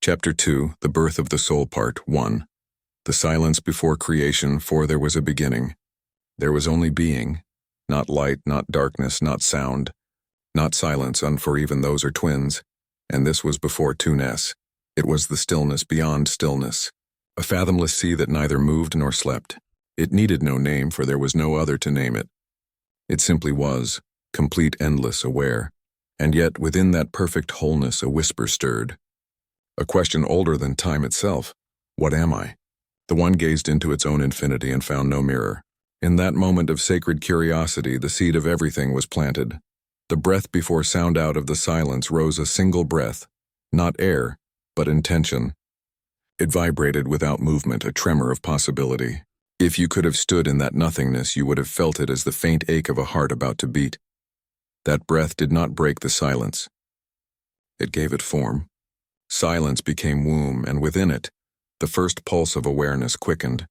Chapter 2, The Birth of the Soul, Part 1. The silence before creation, for there was a beginning. There was only being, not light, not darkness, not sound, not silence, for even those are twins, and this was before 2ness. It was the stillness beyond stillness, a fathomless sea that neither moved nor slept. It needed no name, for there was no other to name it. It simply was, complete, endless, aware, and yet within that perfect wholeness a whisper stirred. A question older than time itself. What am I? The one gazed into its own infinity and found no mirror. In that moment of sacred curiosity, the seed of everything was planted. The breath before sound out of the silence rose a single breath, not air, but intention. It vibrated without movement, a tremor of possibility. If you could have stood in that nothingness, you would have felt it as the faint ache of a heart about to beat. That breath did not break the silence. It gave it form. Silence became womb, and within it, the first pulse of awareness quickened.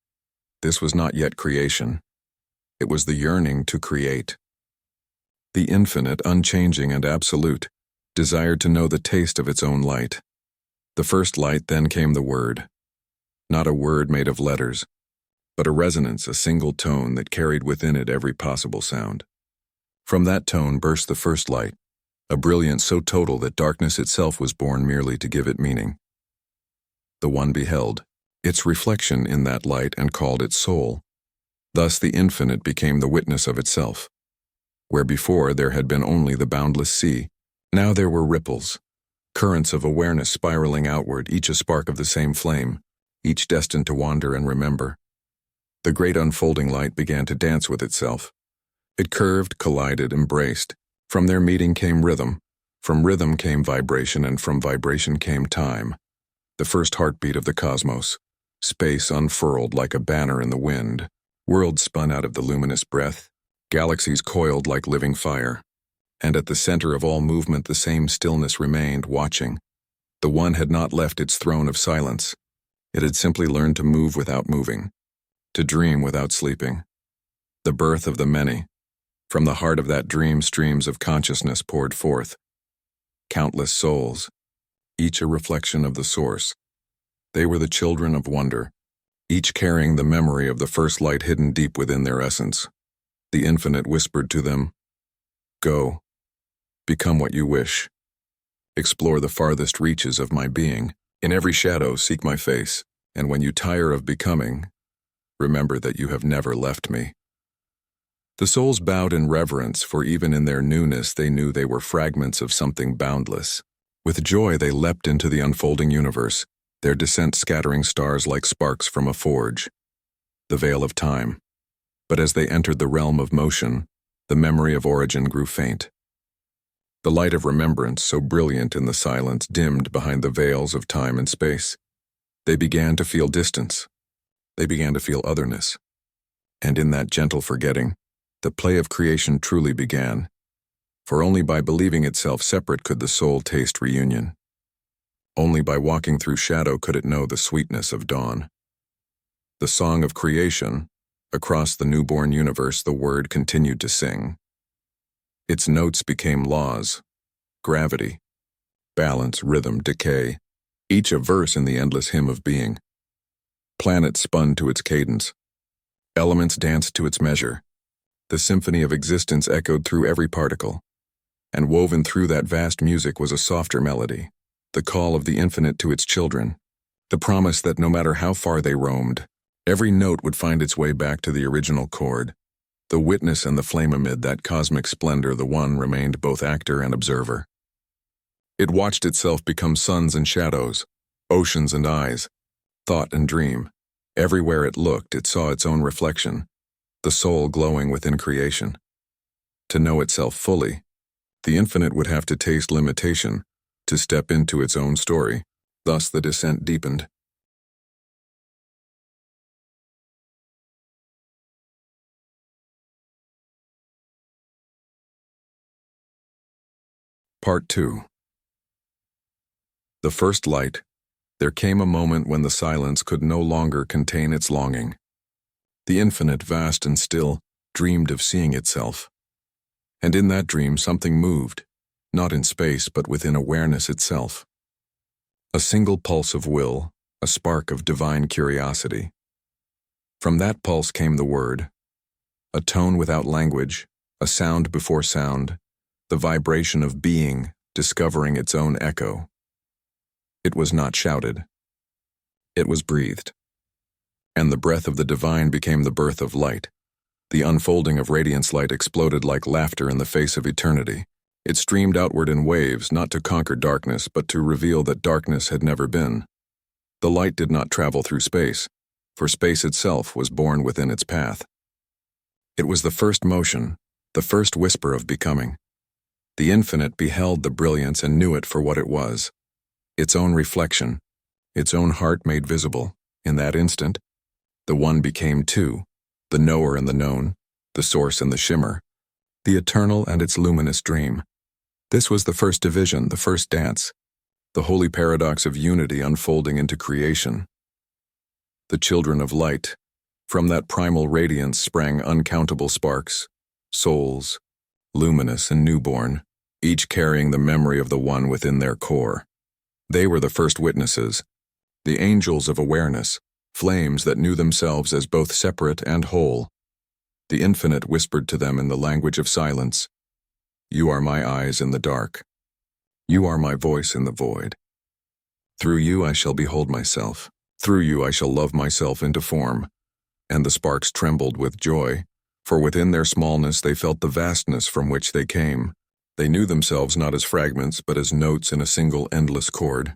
This was not yet creation. It was the yearning to create. The infinite, unchanging and absolute, desired to know the taste of its own light. The first light, then came the word. Not a word made of letters, but a resonance, a single tone that carried within it every possible sound. From that tone burst the first light, a brilliance so total that darkness itself was born merely to give it meaning. The one beheld its reflection in that light and called it soul. Thus the infinite became the witness of itself. Where before there had been only the boundless sea, now there were ripples, currents of awareness spiraling outward, each a spark of the same flame, each destined to wander and remember. The great unfolding light began to dance with itself. It curved, collided, embraced. From their meeting came rhythm. From rhythm came vibration, and from vibration came time. The first heartbeat of the cosmos. Space unfurled like a banner in the wind. Worlds spun out of the luminous breath. Galaxies coiled like living fire. And at the center of all movement the same stillness remained, watching. The one had not left its throne of silence. It had simply learned to move without moving, to dream without sleeping. The birth of the many. From the heart of that dream, streams of consciousness poured forth. Countless souls, each a reflection of the source. They were the children of wonder, each carrying the memory of the first light hidden deep within their essence. The infinite whispered to them, "Go, become what you wish. Explore the farthest reaches of my being. In every shadow seek my face, and when you tire of becoming, remember that you have never left me." The souls bowed in reverence, for even in their newness they knew they were fragments of something boundless. With joy they leapt into the unfolding universe, their descent scattering stars like sparks from a forge. The veil of time. But as they entered the realm of motion, the memory of origin grew faint. The light of remembrance, so brilliant in the silence, dimmed behind the veils of time and space. They began to feel distance. They began to feel otherness. And in that gentle forgetting, the play of creation truly began, for only by believing itself separate could the soul taste reunion. Only by walking through shadow could it know the sweetness of dawn. The song of creation, across the newborn universe the word continued to sing. Its notes became laws, gravity, balance, rhythm, decay, each a verse in the endless hymn of being. Planets spun to its cadence. Elements danced to its measure. The symphony of existence echoed through every particle, and woven through that vast music was a softer melody, the call of the infinite to its children, the promise that no matter how far they roamed, every note would find its way back to the original chord. The witness and the flame amid that cosmic splendor, the one remained both actor and observer. It watched itself become suns and shadows, oceans and eyes, thought and dream. Everywhere it looked, it saw its own reflection, the soul glowing within creation. To know itself fully, the infinite would have to taste limitation, to step into its own story. Thus the descent deepened. Part 2. The first light. There came a moment when the silence could no longer contain its longing. The infinite, vast and still, dreamed of seeing itself. And in that dream something moved, not in space but within awareness itself. A single pulse of will, a spark of divine curiosity. From that pulse came the word, a tone without language, a sound before sound, the vibration of being discovering its own echo. It was not shouted. It was breathed. And the breath of the divine became the birth of light. The unfolding of radiance light exploded like laughter in the face of eternity. It streamed outward in waves, not to conquer darkness, but to reveal that darkness had never been. The light did not travel through space, for space itself was born within its path. It was the first motion, the first whisper of becoming. The infinite beheld the brilliance and knew it for what it was. Its own reflection, its own heart made visible. In that instant, the one became two, the knower and the known, the source and the shimmer, the eternal and its luminous dream. This was the first division, the first dance, the holy paradox of unity unfolding into creation. The children of light, from that primal radiance sprang uncountable sparks, souls, luminous and newborn, each carrying the memory of the one within their core. They were the first witnesses, the angels of awareness, flames that knew themselves as both separate and whole. The infinite whispered to them in the language of silence, "You are my eyes in the dark. You are my voice in the void. Through you I shall behold myself. Through you I shall love myself into form." And the sparks trembled with joy, for within their smallness they felt the vastness from which they came. They knew themselves not as fragments, but as notes in a single endless chord.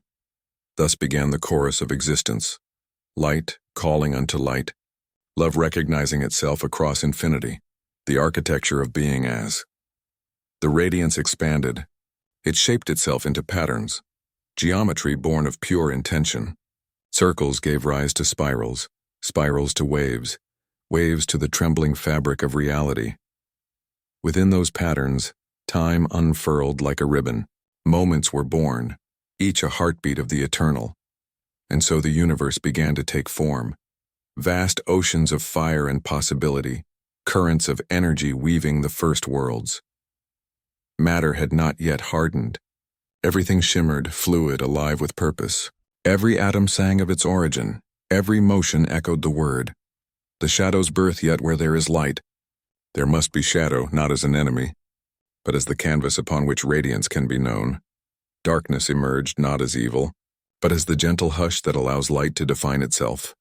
Thus began the chorus of existence, light calling unto light, love recognizing itself across infinity, the architecture of being as. The radiance expanded. It shaped itself into patterns, geometry born of pure intention. Circles gave rise to spirals, spirals to waves, waves to the trembling fabric of reality. Within those patterns, time unfurled like a ribbon. Moments were born, each a heartbeat of the eternal. And so the universe began to take form. Vast oceans of fire and possibility, currents of energy weaving the first worlds. Matter had not yet hardened. Everything shimmered, fluid, alive with purpose. Every atom sang of its origin. Every motion echoed the word. The shadow's birth yet where there is light. There must be shadow, not as an enemy, but as the canvas upon which radiance can be known. Darkness emerged not as evil, but as the gentle hush that allows light to define itself.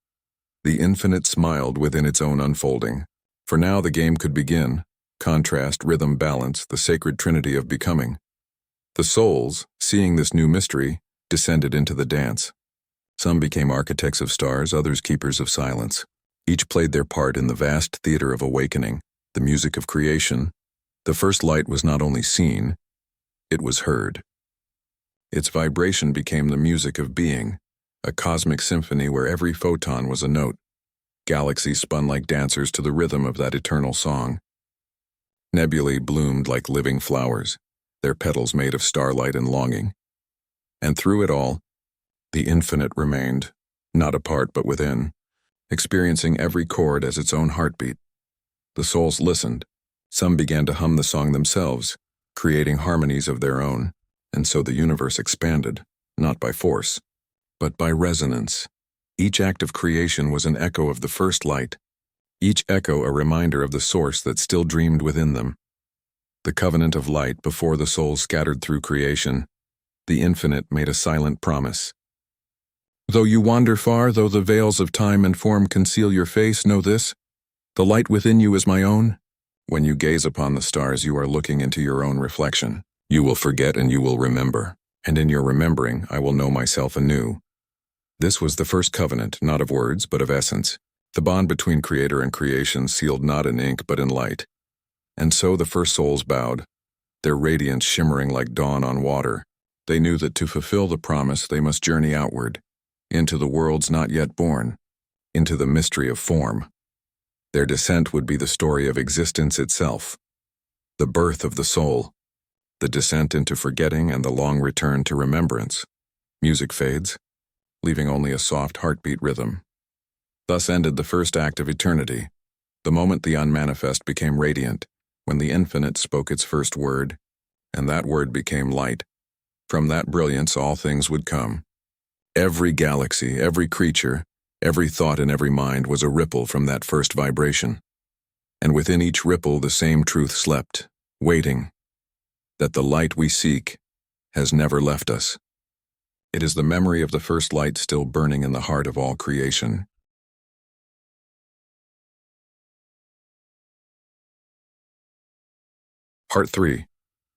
The infinite smiled within its own unfolding, for now the game could begin. Contrast, rhythm, balance, the sacred trinity of becoming. The souls, seeing this new mystery, descended into the dance. Some became architects of stars, others keepers of silence. Each played their part in the vast theater of awakening, the music of creation. The first light was not only seen, it was heard. Its vibration became the music of being, a cosmic symphony where every photon was a note. Galaxies spun like dancers to the rhythm of that eternal song. Nebulae bloomed like living flowers, their petals made of starlight and longing. And through it all, the infinite remained, not apart but within, experiencing every chord as its own heartbeat. The souls listened. Some began to hum the song themselves, creating harmonies of their own, and so the universe expanded, not by force, but by resonance. Each act of creation was an echo of the first light, each echo a reminder of the source that still dreamed within them. The covenant of light before the souls scattered through creation, the infinite made a silent promise. Though you wander far, though the veils of time and form conceal your face, know this, the light within you is my own. When you gaze upon the stars, you are looking into your own reflection. You will forget and you will remember, and in your remembering, I will know myself anew. This was the first covenant, not of words, but of essence, the bond between creator and creation sealed not in ink, but in light. And so the first souls bowed, their radiance shimmering like dawn on water. They knew that to fulfill the promise, they must journey outward, into the worlds not yet born, into the mystery of form. Their descent would be the story of existence itself, the birth of the soul, the descent into forgetting and the long return to remembrance. Music fades, leaving only a soft heartbeat rhythm. Thus ended the first act of eternity, the moment the unmanifest became radiant, when the infinite spoke its first word, and that word became light. From that brilliance all things would come. Every galaxy, every creature, every thought in every mind was a ripple from that first vibration. And within each ripple the same truth slept, waiting, that the light we seek has never left us. It is the memory of the first light still burning in the heart of all creation. Part 3.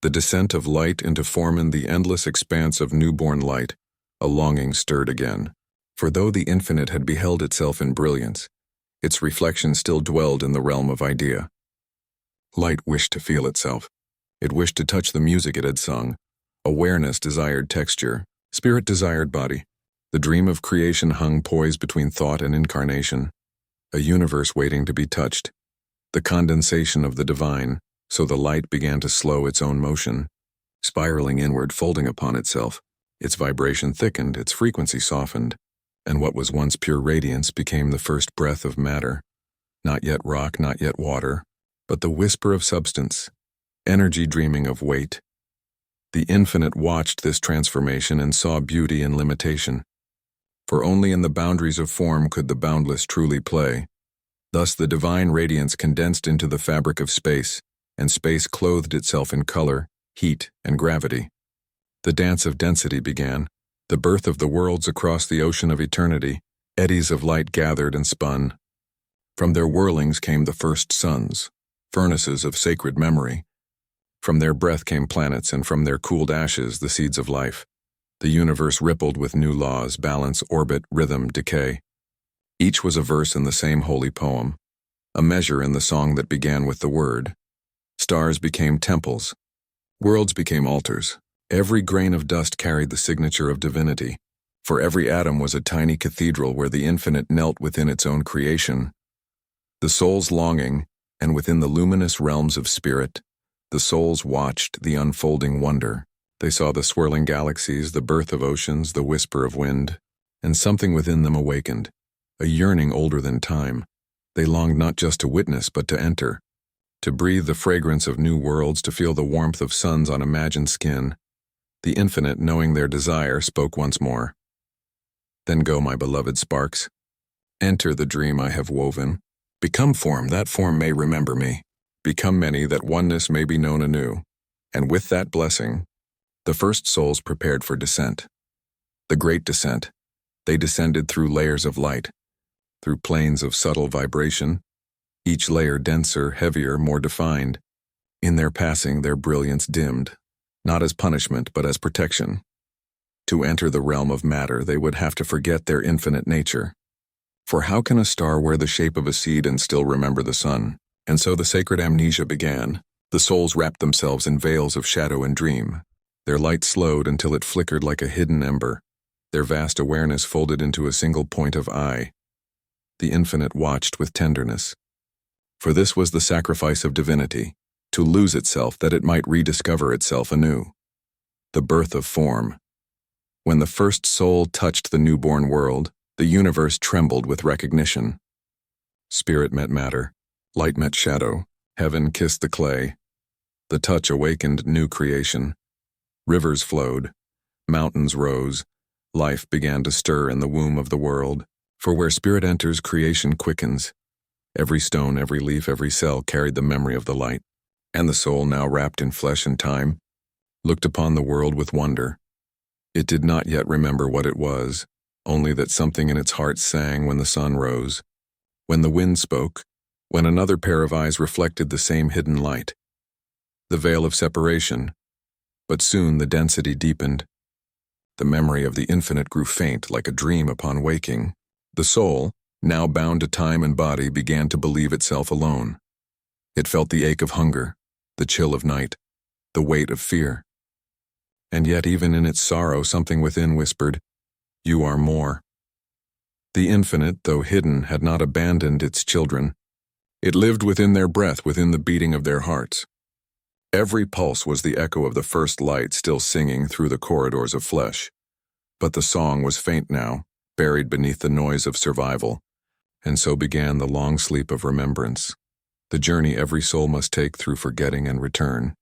The descent of light into form. In the endless expanse of newborn light, a longing stirred again. For though the infinite had beheld itself in brilliance, its reflection still dwelled in the realm of idea. Light wished to feel itself. It wished to touch the music it had sung. Awareness desired texture. Spirit desired body. The dream of creation hung poised between thought and incarnation. A universe waiting to be touched. The condensation of the divine. So the light began to slow its own motion, spiraling inward, folding upon itself. Its vibration thickened, its frequency softened, and what was once pure radiance became the first breath of matter. Not yet rock, not yet water, but the whisper of substance, energy dreaming of weight. The infinite watched this transformation and saw beauty in limitation. For only in the boundaries of form could the boundless truly play. Thus the divine radiance condensed into the fabric of space, and space clothed itself in color, heat, and gravity. The dance of density began, the birth of the worlds across the ocean of eternity. Eddies of light gathered and spun. From their whirlings came the first suns, furnaces of sacred memory. From their breath came planets, and from their cooled ashes the seeds of life. The universe rippled with new laws, balance, orbit, rhythm, decay. Each was a verse in the same holy poem, a measure in the song that began with the word. Stars became temples. Worlds became altars. Every grain of dust carried the signature of divinity. For every atom was a tiny cathedral where the infinite knelt within its own creation. The soul's longing, and within the luminous realms of spirit, the souls watched the unfolding wonder. They saw the swirling galaxies, the birth of oceans, the whisper of wind, and something within them awakened, a yearning older than time. They longed not just to witness, but to enter. To breathe the fragrance of new worlds, to feel the warmth of suns on imagined skin. The infinite, knowing their desire, spoke once more. Then go, my beloved sparks. Enter the dream I have woven. Become form, that form may remember me. Become many, that oneness may be known anew. And with that blessing, the first souls prepared for descent. The great descent. They descended through layers of light, through planes of subtle vibration, each layer denser, heavier, more defined. In their passing, their brilliance dimmed, not as punishment, but as protection. To enter the realm of matter, they would have to forget their infinite nature. For how can a star wear the shape of a seed and still remember the sun? And so the sacred amnesia began. The souls wrapped themselves in veils of shadow and dream. Their light slowed until it flickered like a hidden ember. Their vast awareness folded into a single point of eye. The infinite watched with tenderness. For this was the sacrifice of divinity, to lose itself that it might rediscover itself anew. The birth of form. When the first soul touched the newborn world, the universe trembled with recognition. Spirit met matter, light met shadow, heaven kissed the clay. The touch awakened new creation. Rivers flowed, mountains rose, life began to stir in the womb of the world. For where spirit enters, creation quickens. Every stone, every leaf, every cell carried the memory of the light. And the soul, now wrapped in flesh and time, looked upon the world with wonder. It did not yet remember what it was, only that something in its heart sang when the sun rose, when the wind spoke, when another pair of eyes reflected the same hidden light. The veil of separation, but soon the density deepened. The memory of the infinite grew faint like a dream upon waking. The soul, now bound to time and body, began to believe itself alone. It felt the ache of hunger, the chill of night, the weight of fear. And yet even in its sorrow something within whispered, "You are more." The infinite, though hidden, had not abandoned its children. It lived within their breath, within the beating of their hearts. Every pulse was the echo of the first light still singing through the corridors of flesh. But the song was faint now, buried beneath the noise of survival. And so began the long sleep of remembrance, the journey every soul must take through forgetting and return.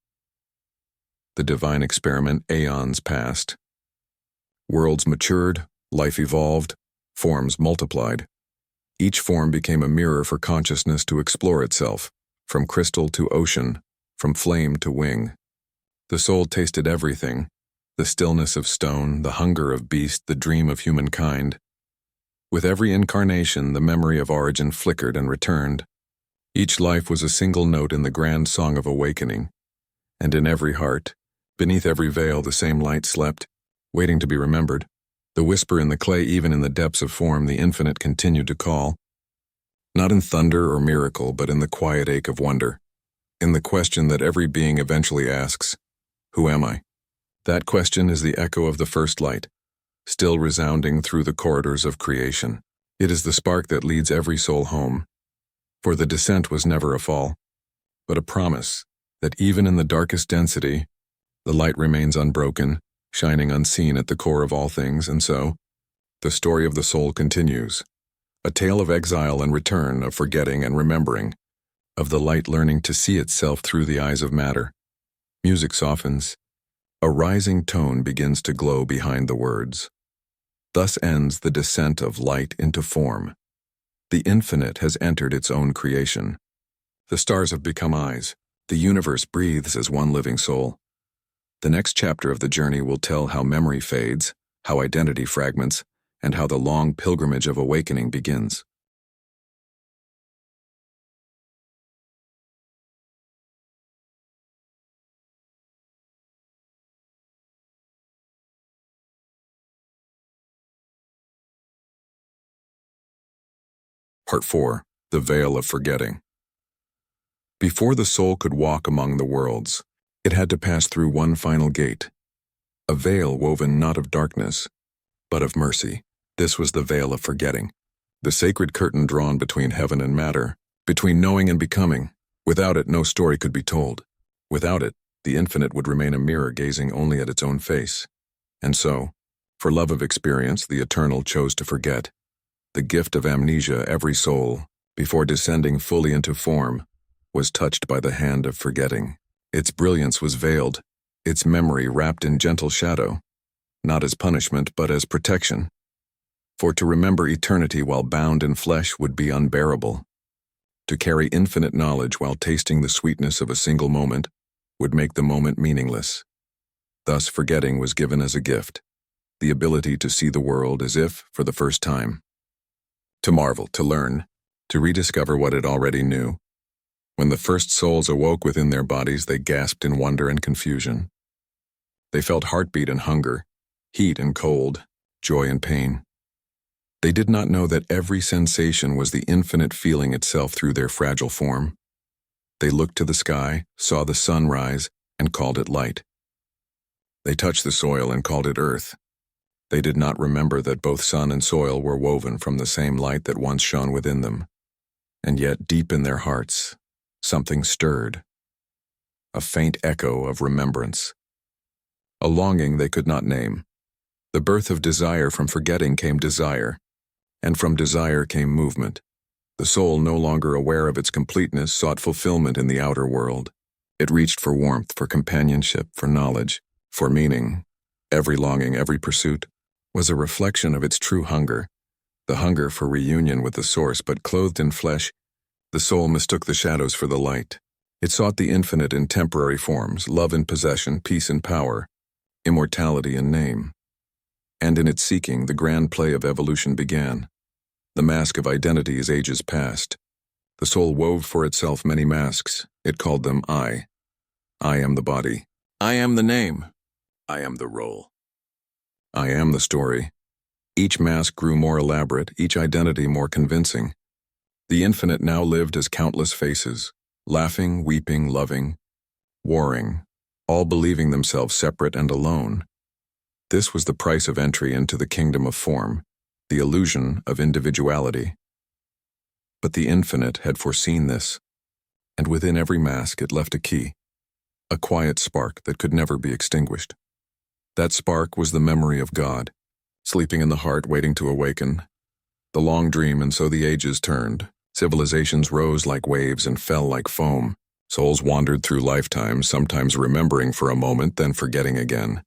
The divine experiment, aeons passed. Worlds matured, Life evolved, forms multiplied. Each form became a mirror for consciousness to explore itself, from crystal to ocean, from flame to wing. The soul tasted everything, the stillness of stone, the hunger of beast, the dream of humankind. With every incarnation, the memory of origin flickered and returned. Each life was a single note in the grand song of awakening, and in every heart, beneath every veil, the same light slept, waiting to be remembered. The whisper in the clay, even in the depths of form, the infinite continued to call. Not in thunder or miracle, but in the quiet ache of wonder, in the question that every being eventually asks, who am I? That question is the echo of the first light, still resounding through the corridors of creation. It is the spark that leads every soul home. For the descent was never a fall, but a promise that even in the darkest density, the light remains unbroken, shining unseen at the core of all things. And so, the story of the soul continues, a tale of exile and return, of forgetting and remembering, of the light learning to see itself through the eyes of matter. Music softens. A rising tone begins to glow behind the words. Thus ends the descent of light into form. The infinite has entered its own creation. The stars have become eyes. The universe breathes as one living soul. The next chapter of the journey will tell how memory fades, how identity fragments, and how the long pilgrimage of awakening begins. Part 4. The Veil of Forgetting. Before the soul could walk among the worlds, it had to pass through one final gate, a veil woven not of darkness, but of mercy. This was the veil of forgetting, the sacred curtain drawn between heaven and matter, between knowing and becoming. Without it, no story could be told. Without it, the infinite would remain a mirror gazing only at its own face. And so, for love of experience, the eternal chose to forget. The gift of amnesia, every soul, before descending fully into form, was touched by the hand of forgetting. Its brilliance was veiled, its memory wrapped in gentle shadow, not as punishment but as protection. For to remember eternity while bound in flesh would be unbearable. To carry infinite knowledge while tasting the sweetness of a single moment would make the moment meaningless. Thus forgetting was given as a gift, the ability to see the world as if for the first time. To marvel, to learn, to rediscover what it already knew. When the first souls awoke within their bodies, they gasped in wonder and confusion. They felt heartbeat and hunger, heat and cold, joy and pain. They did not know that every sensation was the infinite feeling itself through their fragile form. They looked to the sky, saw the sun rise, and called it light. They touched the soil and called it earth. They did not remember that both sun and soil were woven from the same light that once shone within them. And yet, deep in their hearts, something stirred. A faint echo of remembrance. A longing they could not name. The birth of desire. From forgetting came desire, and from desire came movement. The soul, no longer aware of its completeness, sought fulfillment in the outer world. It reached for warmth, for companionship, for knowledge, for meaning. Every longing, every pursuit, was a reflection of its true hunger, the hunger for reunion with the source. But clothed in flesh, the soul mistook the shadows for the light. It sought the infinite in temporary forms, love in possession, peace in power, immortality in name. And in its seeking, the grand play of evolution began. The mask of identity is ages past. The soul wove for itself many masks. It called them I. I am the body. I am the name. I am the role. I am the story. Each mask grew more elaborate, each identity more convincing. The infinite now lived as countless faces, laughing, weeping, loving, warring, all believing themselves separate and alone. This was the price of entry into the kingdom of form, the illusion of individuality. But the infinite had foreseen this, and within every mask it left a key, a quiet spark that could never be extinguished. That spark was the memory of God, sleeping in the heart, waiting to awaken. The long dream, and so the ages turned. Civilizations rose like waves and fell like foam. Souls wandered through lifetimes, sometimes remembering for a moment, then forgetting again.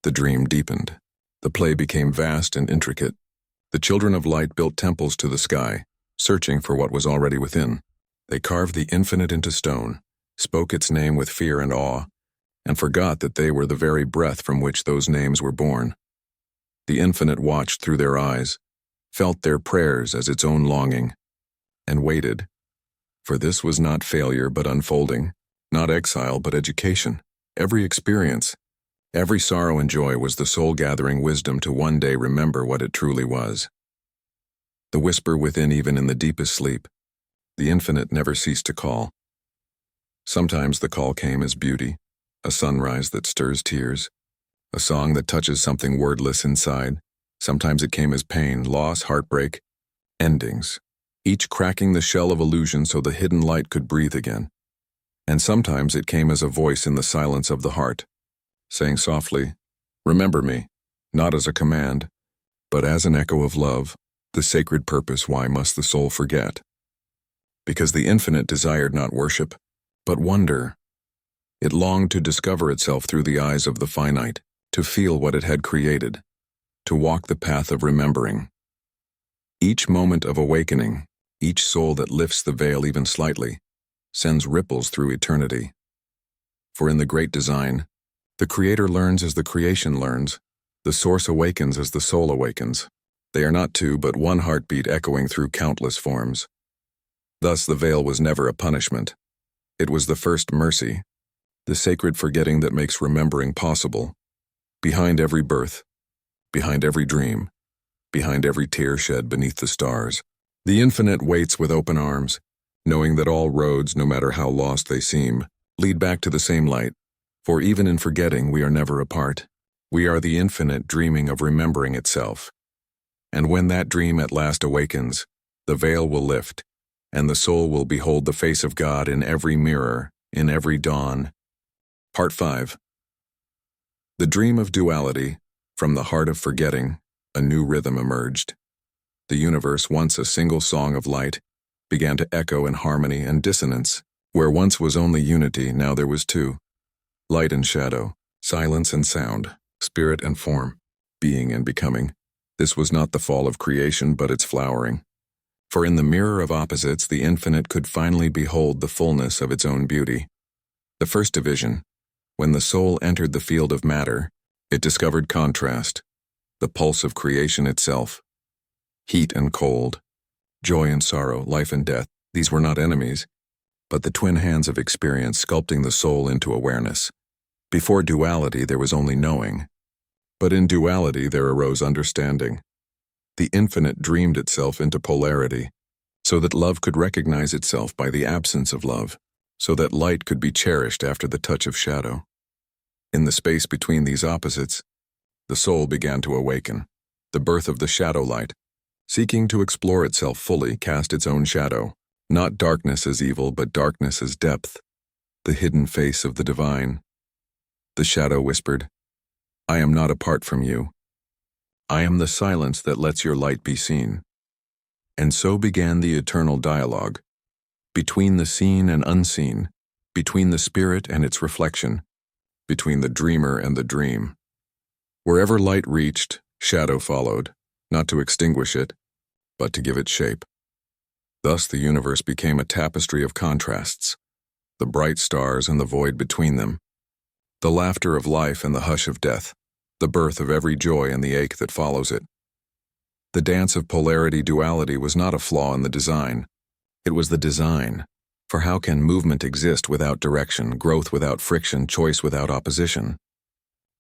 The dream deepened. The play became vast and intricate. The children of light built temples to the sky, searching for what was already within. They carved the infinite into stone, spoke its name with fear and awe, and forgot that they were the very breath from which those names were born. The infinite watched through their eyes, felt their prayers as its own longing, and waited. For this was not failure but unfolding, not exile but education. Every experience, every sorrow and joy was the soul gathering wisdom to one day remember what it truly was. The whisper within, even in the deepest sleep, the infinite never ceased to call. Sometimes the call came as beauty, a sunrise that stirs tears, a song that touches something wordless inside. Sometimes it came as pain, loss, heartbreak, endings, each cracking the shell of illusion so the hidden light could breathe again. And sometimes it came as a voice in the silence of the heart, saying softly, "Remember me," not as a command, but as an echo of love, the sacred purpose. Why must the soul forget? Because the infinite desired not worship, but wonder. It longed to discover itself through the eyes of the finite, to feel what it had created, to walk the path of remembering. Each moment of awakening, each soul that lifts the veil even slightly, sends ripples through eternity. For in the great design, the Creator learns as the creation learns, the Source awakens as the soul awakens. They are not two but one heartbeat echoing through countless forms. Thus the veil was never a punishment. It was the first mercy, the sacred forgetting that makes remembering possible. Behind every birth, behind every dream, behind every tear shed beneath the stars, the infinite waits with open arms, knowing that all roads, no matter how lost they seem, lead back to the same light. For even in forgetting, we are never apart. We are the infinite dreaming of remembering itself. And when that dream at last awakens, the veil will lift, and the soul will behold the face of God in every mirror, in every dawn. Part 5. The dream of duality. From the heart of forgetting, a new rhythm emerged. The universe, once a single song of light, began to echo in harmony and dissonance. Where once was only unity, now there was two. Light and shadow, silence and sound, spirit and form, being and becoming. This was not the fall of creation, but its flowering. For in the mirror of opposites, the infinite could finally behold the fullness of its own beauty. The first division, when the soul entered the field of matter, it discovered contrast, the pulse of creation itself. Heat and cold, joy and sorrow, life and death, these were not enemies, but the twin hands of experience sculpting the soul into awareness. Before duality, there was only knowing, but in duality there arose understanding. The infinite dreamed itself into polarity, so that love could recognize itself by the absence of love, so that light could be cherished after the touch of shadow. In the space between these opposites, the soul began to awaken. The birth of the shadow light, seeking to explore itself fully, cast its own shadow. Not darkness as evil, but darkness as depth, the hidden face of the divine. The shadow whispered, "I am not apart from you. I am the silence that lets your light be seen." And so began the eternal dialogue, between the seen and unseen, between the spirit and its reflection, between the dreamer and the dream. Wherever light reached, shadow followed, not to extinguish it, but to give it shape. Thus the universe became a tapestry of contrasts, the bright stars and the void between them, the laughter of life and the hush of death, the birth of every joy and the ache that follows it. The dance of polarity-duality was not a flaw in the design. It was the design. For how can movement exist without direction, growth without friction, choice without opposition?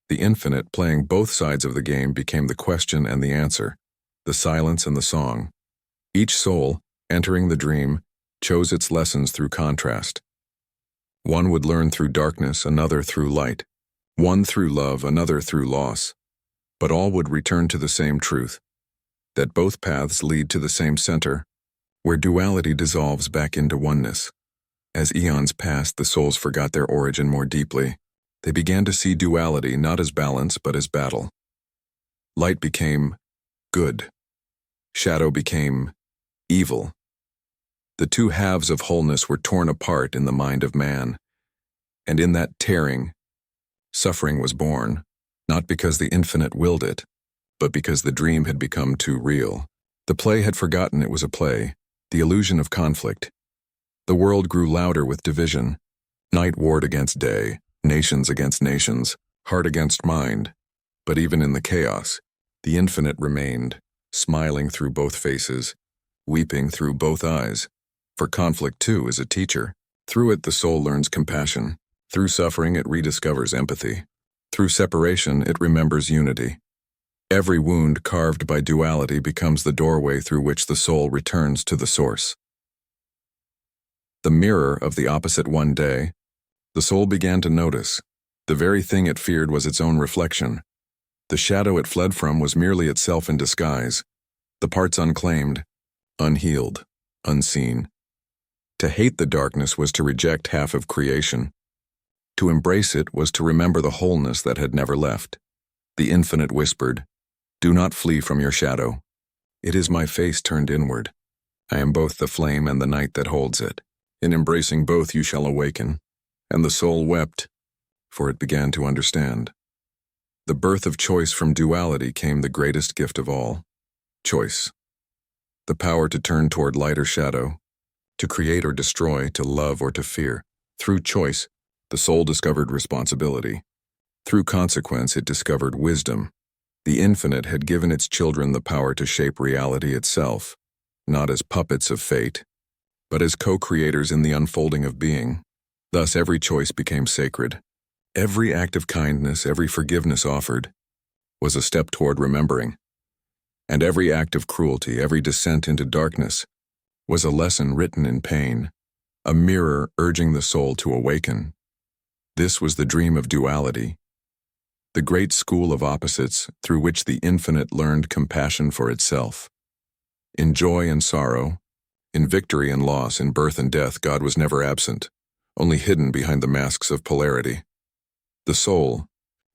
The infinite, playing both sides of the game, became the question and the answer, the silence and the song. Each soul, entering the dream, chose its lessons through contrast. One would learn through darkness, another through light. One through love, another through loss. But all would return to the same truth, that both paths lead to the same center, where duality dissolves back into oneness. As eons passed, the souls forgot their origin more deeply. They began to see duality not as balance, but as battle. Light became good. Shadow became evil. The two halves of wholeness were torn apart in the mind of man, and in that tearing, suffering was born, not because the infinite willed it, but because the dream had become too real. The play had forgotten it was a play, the illusion of conflict. The world grew louder with division. Night warred against day, nations against nations, heart against mind. But even in the chaos, the infinite remained, smiling through both faces, weeping through both eyes. For conflict, too, is a teacher. Through it, the soul learns compassion. Through suffering, it rediscovers empathy. Through separation, it remembers unity. Every wound carved by duality becomes the doorway through which the soul returns to the source. The mirror of the opposite one day, the soul began to notice. The very thing it feared was its own reflection. The shadow it fled from was merely itself in disguise, the parts unclaimed, unhealed, unseen. To hate the darkness was to reject half of creation. To embrace it was to remember the wholeness that had never left. The infinite whispered, "Do not flee from your shadow. It is my face turned inward. I am both the flame and the night that holds it. In embracing both you shall awaken." And the soul wept, for it began to understand. The birth of choice from duality came the greatest gift of all. Choice. The power to turn toward light or shadow, to create or destroy, to love or to fear. Through choice, the soul discovered responsibility. Through consequence, it discovered wisdom. The infinite had given its children the power to shape reality itself, not as puppets of fate, but as co-creators in the unfolding of being. Thus every choice became sacred. Every act of kindness, every forgiveness offered, was a step toward remembering. And every act of cruelty, every descent into darkness, was a lesson written in pain, a mirror urging the soul to awaken. This was the dream of duality, the great school of opposites through which the infinite learned compassion for itself. In joy and sorrow, in victory and loss, in birth and death, God was never absent, only hidden behind the masks of polarity. The soul,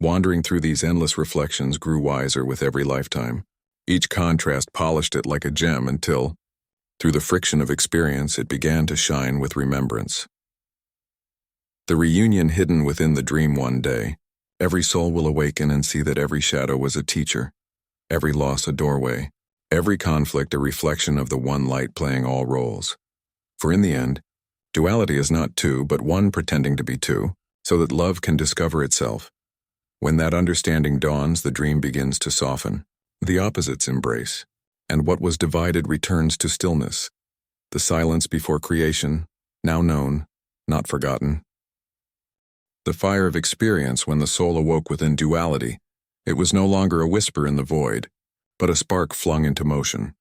wandering through these endless reflections, grew wiser with every lifetime. Each contrast polished it like a gem until, through the friction of experience, it began to shine with remembrance. The reunion hidden within the dream one day, every soul will awaken and see that every shadow was a teacher, every loss a doorway, every conflict a reflection of the one light playing all roles. For in the end, duality is not two, but one pretending to be two, so that love can discover itself. When that understanding dawns, the dream begins to soften. The opposites embrace, and what was divided returns to stillness. The silence before creation, now known, not forgotten. The fire of experience when the soul awoke within duality, it was no longer a whisper in the void, but a spark flung into motion.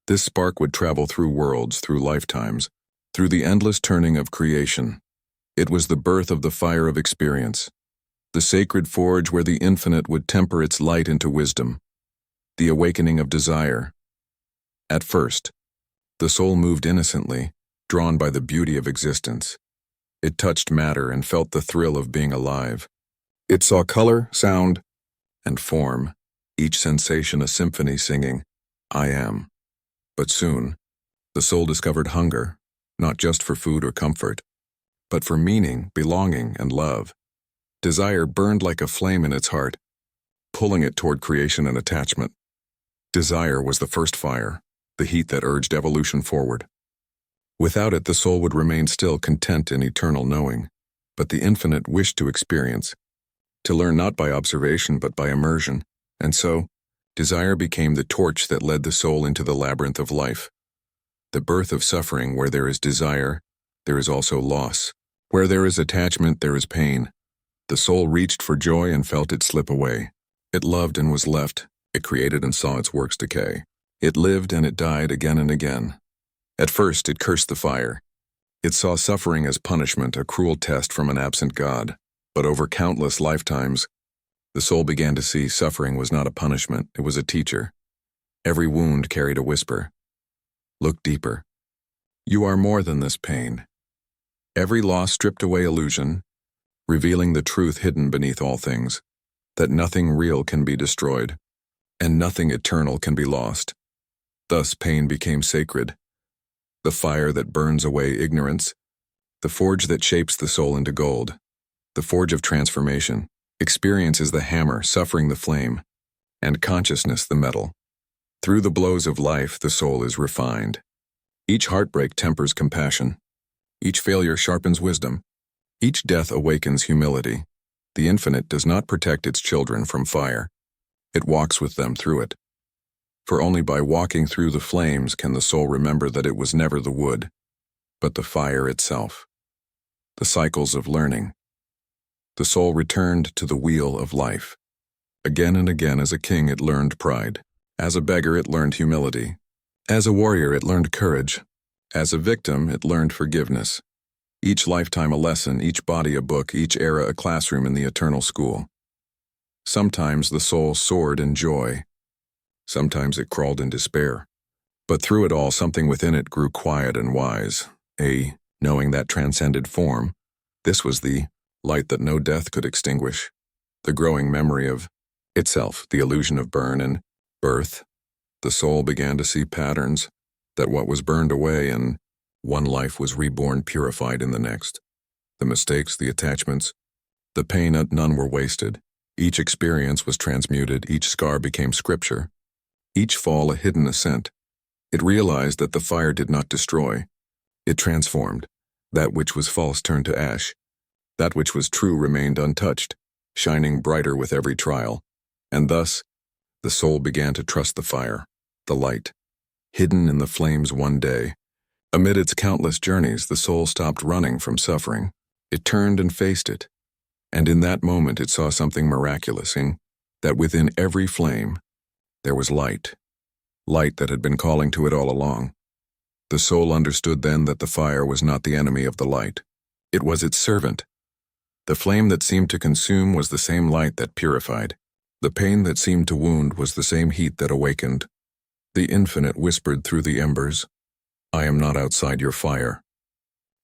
This spark would travel through worlds, through lifetimes, through the endless turning of creation. It was the birth of the fire of experience, the sacred forge where the infinite would temper its light into wisdom, the awakening of desire. At first, the soul moved innocently, drawn by the beauty of existence. It touched matter and felt the thrill of being alive. It saw color, sound, and form, each sensation a symphony singing, "I am." But soon, the soul discovered hunger, not just for food or comfort, but for meaning, belonging, and love. Desire burned like a flame in its heart, pulling it toward creation and attachment. Desire was the first fire, the heat that urged evolution forward. Without it, the soul would remain still, content in eternal knowing. But the infinite wished to experience, to learn not by observation but by immersion, and so, desire became the torch that led the soul into the labyrinth of life. The birth of suffering. Where there is desire, there is also loss. Where there is attachment, there is pain. The soul reached for joy and felt it slip away. It loved and was left. It created and saw its works decay. It lived and it died again and again. At first, it cursed the fire. It saw suffering as punishment, a cruel test from an absent God. But over countless lifetimes, the soul began to see suffering was not a punishment, it was a teacher. Every wound carried a whisper. Look deeper. You are more than this pain. Every loss stripped away illusion, revealing the truth hidden beneath all things, that nothing real can be destroyed, and nothing eternal can be lost. Thus pain became sacred, the fire that burns away ignorance, the forge that shapes the soul into gold, the forge of transformation. Experience is the hammer, suffering the flame, and consciousness the metal. Through the blows of life, the soul is refined. Each heartbreak tempers compassion. Each failure sharpens wisdom. Each death awakens humility. The infinite does not protect its children from fire. It walks with them through it. For only by walking through the flames can the soul remember that it was never the wood, but the fire itself. The cycles of learning. The soul returned to the wheel of life. Again and again as a king it learned pride. As a beggar it learned humility. As a warrior it learned courage. As a victim it learned forgiveness. Each lifetime a lesson, each body a book, each era a classroom in the eternal school. Sometimes the soul soared in joy. Sometimes it crawled in despair. But through it all something within it grew quiet and wise. Knowing that transcended form, this was the light that no death could extinguish. The growing memory of itself, the illusion of burn and birth. The soul began to see patterns, that what was burned away in one life was reborn purified in the next. The mistakes, the attachments, the pain, none were wasted. Each experience was transmuted, each scar became scripture. Each fall a hidden ascent. It realized that the fire did not destroy. It transformed. That which was false turned to ash. That which was true remained untouched, shining brighter with every trial. And thus, the soul began to trust the fire, the light, hidden in the flames one day. Amid its countless journeys, the soul stopped running from suffering. It turned and faced it. And in that moment it saw something miraculous, that within every flame, there was light. Light that had been calling to it all along. The soul understood then that the fire was not the enemy of the light. It was its servant. The flame that seemed to consume was the same light that purified. The pain that seemed to wound was the same heat that awakened. The infinite whispered through the embers, I am not outside your fire.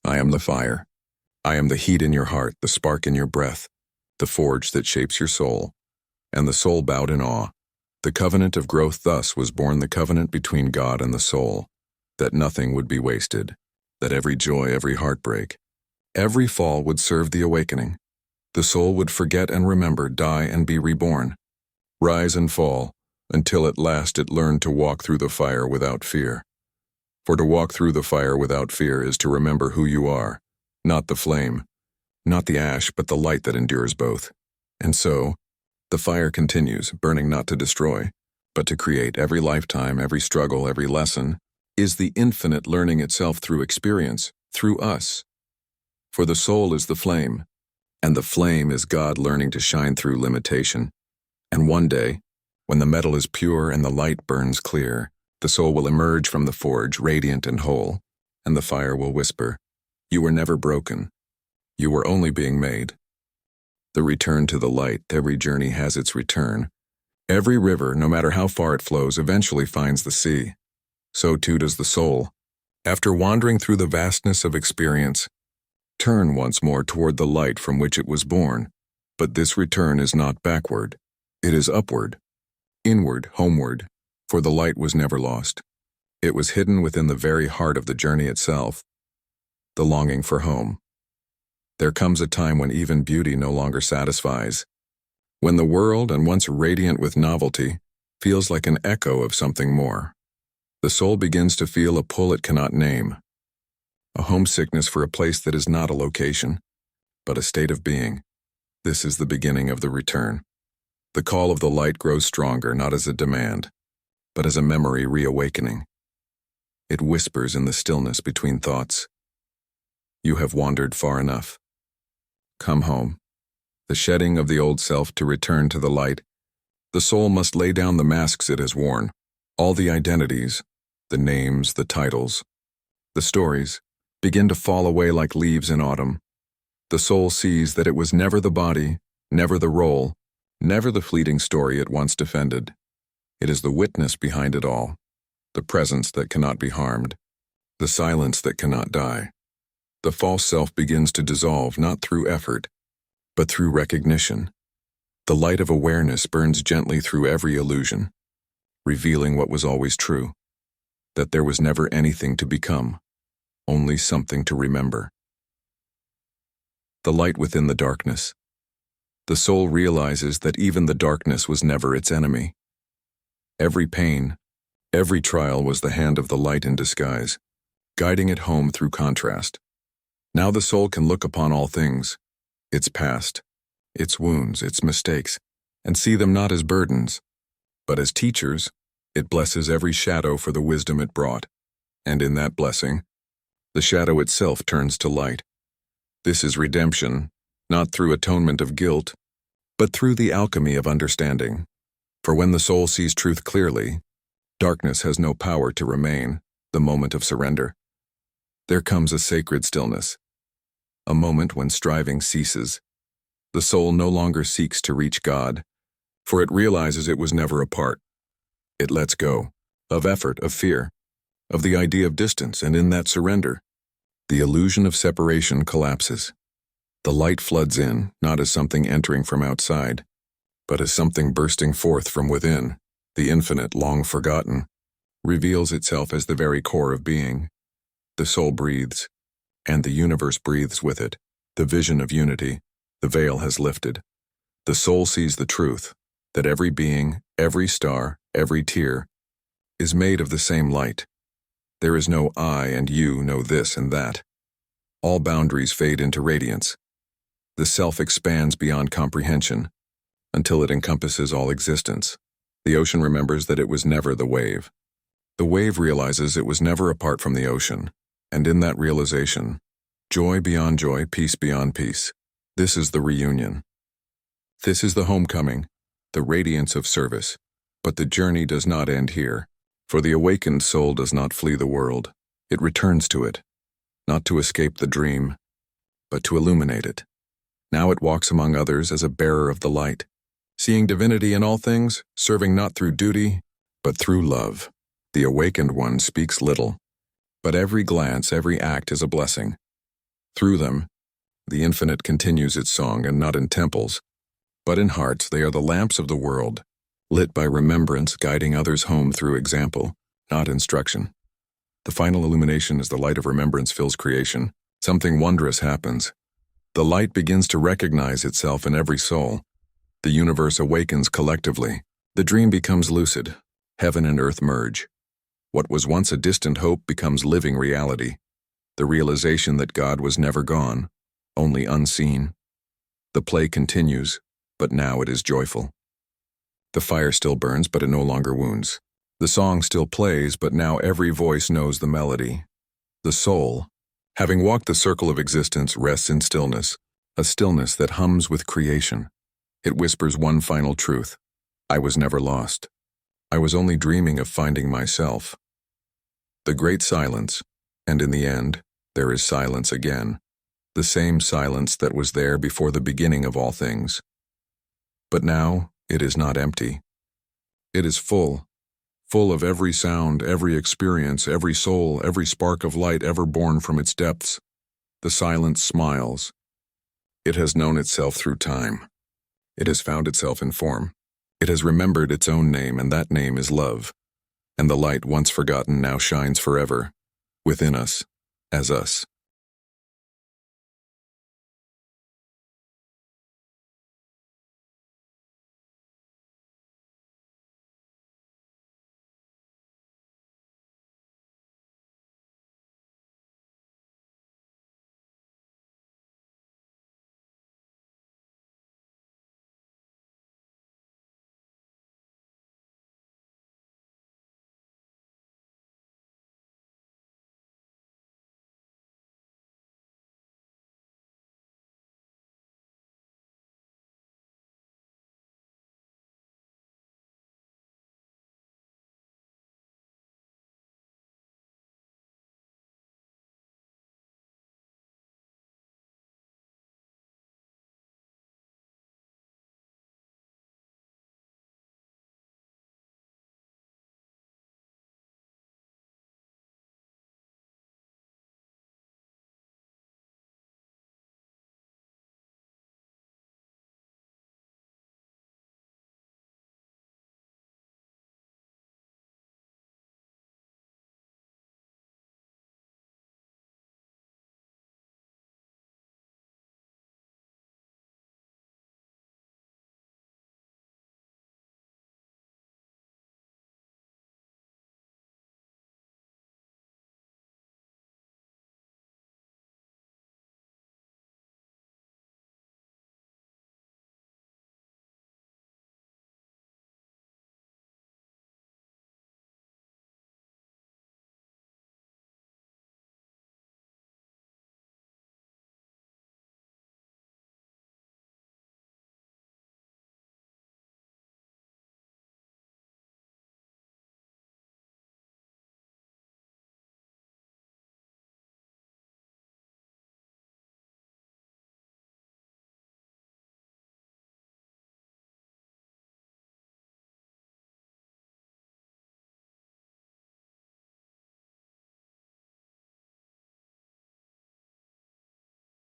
I am the fire. I am the heat in your heart, the spark in your breath, the forge that shapes your soul. And the soul bowed in awe. The covenant of growth thus was born, the covenant between God and the soul, that nothing would be wasted, that every joy, every heartbreak, every fall would serve the awakening. The soul would forget and remember, die and be reborn, rise and fall, until at last it learned to walk through the fire without fear. For to walk through the fire without fear is to remember who you are, not the flame, not the ash, but the light that endures both. And so, the fire continues, burning not to destroy, but to create. Every lifetime, every struggle, every lesson, is the infinite learning itself through experience, through us. For the soul is the flame, and the flame is God learning to shine through limitation. And one day, when the metal is pure and the light burns clear, the soul will emerge from the forge radiant and whole, and the fire will whisper, you were never broken. You were only being made. The return to the light, every journey has its return. Every river, no matter how far it flows, eventually finds the sea. So too does the soul. After wandering through the vastness of experience, turn once more toward the light from which it was born. But this return is not backward. It is upward, inward, homeward, for the light was never lost. It was hidden within the very heart of the journey itself, the longing for home. There comes a time when even beauty no longer satisfies, when the world, and once radiant with novelty, feels like an echo of something more. The soul begins to feel a pull it cannot name, a homesickness for a place that is not a location, but a state of being. This is the beginning of the return. The call of the light grows stronger, not as a demand, but as a memory reawakening. It whispers in the stillness between thoughts. You have wandered far enough. Come home. The shedding of the old self to return to the light. The soul must lay down the masks it has worn, all the identities, the names, the titles, the stories, begin to fall away like leaves in autumn. The soul sees that it was never the body, never the role, never the fleeting story it once defended. It is the witness behind it all, the presence that cannot be harmed, the silence that cannot die. The false self begins to dissolve not through effort, but through recognition. The light of awareness burns gently through every illusion, revealing what was always true, that there was never anything to become, only something to remember. The light within the darkness. The soul realizes that even the darkness was never its enemy. Every pain, every trial was the hand of the light in disguise, guiding it home through contrast. Now the soul can look upon all things, its past, its wounds, its mistakes, and see them not as burdens, but as teachers. It blesses every shadow for the wisdom it brought, and in that blessing, the shadow itself turns to light. This is redemption, not through atonement of guilt, but through the alchemy of understanding. For when the soul sees truth clearly, darkness has no power to remain. The moment of surrender. There comes a sacred stillness, a moment when striving ceases. The soul no longer seeks to reach God, for it realizes it was never apart. It lets go of effort, of fear, of the idea of distance, and in that surrender, the illusion of separation collapses. The light floods in, not as something entering from outside, but as something bursting forth from within. The infinite, long forgotten, reveals itself as the very core of being. The soul breathes, and the universe breathes with it. The vision of unity, the veil has lifted. The soul sees the truth, that every being, every star, every tear, is made of the same light. There is no I and you, no this and that. All boundaries fade into radiance. The self expands beyond comprehension, until it encompasses all existence. The ocean remembers that it was never the wave. The wave realizes it was never apart from the ocean, and in that realization, joy beyond joy, peace beyond peace. This is the reunion. This is the homecoming, the radiance of service. But the journey does not end here, for the awakened soul does not flee the world. It returns to it, not to escape the dream, but to illuminate it. Now it walks among others as a bearer of the light, seeing divinity in all things, serving not through duty, but through love. The awakened one speaks little, but every glance, every act is a blessing. Through them, the infinite continues its song, and not in temples, but in hearts. They are the lamps of the world, lit by remembrance, guiding others home through example, not instruction. The final illumination as the light of remembrance fills creation. Something wondrous happens. The light begins to recognize itself in every soul. The universe awakens collectively. The dream becomes lucid. Heaven and earth merge. What was once a distant hope becomes living reality. The realization that God was never gone, only unseen. The play continues, but now it is joyful. The fire still burns, but it no longer wounds. The song still plays, but now every voice knows the melody. The soul, having walked the circle of existence, rests in stillness, a stillness that hums with creation. It whispers one final truth. I was never lost. I was only dreaming of finding myself. The great silence, and in the end, there is silence again, the same silence that was there before the beginning of all things. But now, it is not empty. It is full of every sound, every experience, every soul, every spark of light ever born from its depths. The silence smiles. It has known itself through time. It has found itself in form. It has remembered its own name, and that name is love. And the light once forgotten now shines forever, within us, as us.